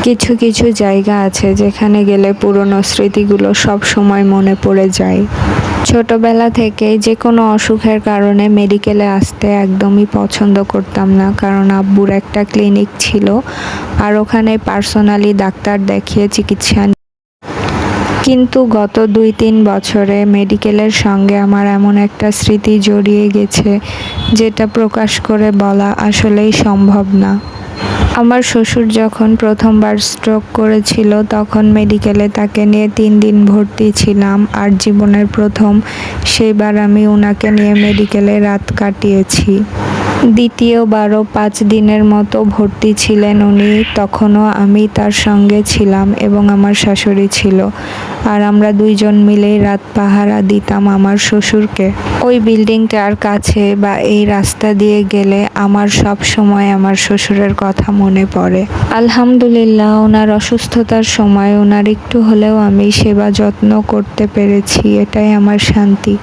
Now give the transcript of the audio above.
কিছু কিছু জায়গা আছে যেখানে গেলে পুরনো স্মৃতিগুলো সব সময় মনে পড়ে যায়। ছোটবেলা থেকে যে কোনো অসুখের কারণে মেডিকেলে আসতে একদমই পছন্দ করতাম না, কারণ আব্বুর একটা ক্লিনিক ছিল আর ওখানে পার্সোনালি ডাক্তার দেখিয়ে চিকিৎসা কিন্তু গত ২-৩ বছরে মেডিকেলের সঙ্গে আমার এমন একটা স্মৃতি জড়িয়ে গেছে যেটা প্রকাশ করে বলা আসলেই সম্ভব না। আমার শ্বশুর যখন প্রথমবার স্ট্রোক করেছিল তখন মেডিকেলে তাকে নিয়ে ৩ দিন ভর্তি ছিলাম, আর জীবনের প্রথম সেইবার আমি ওনাকে নিয়ে মেডিকেলে রাত কাটিয়েছি। দ্বিতীয়বারও ৫ দিনের মতো ভর্তি ছিলেন উনি, তখনও আমি তার সঙ্গে ছিলাম এবং আমার শাশুড়ি ছিল, আর আমরা দুইজন মিলেই রাত পাহারা দিতাম আমার শ্বশুরকে। ওই বিল্ডিংটার কাছে বা এই রাস্তা দিয়ে গেলে আমার সব সময় আমার শ্বশুরের কথা মনে পড়ে। আলহামদুলিল্লাহ, ওনার অসুস্থতার সময় ওনার একটু হলেও আমি সেবা যত্ন করতে পেরেছি, এটাই আমার শান্তি।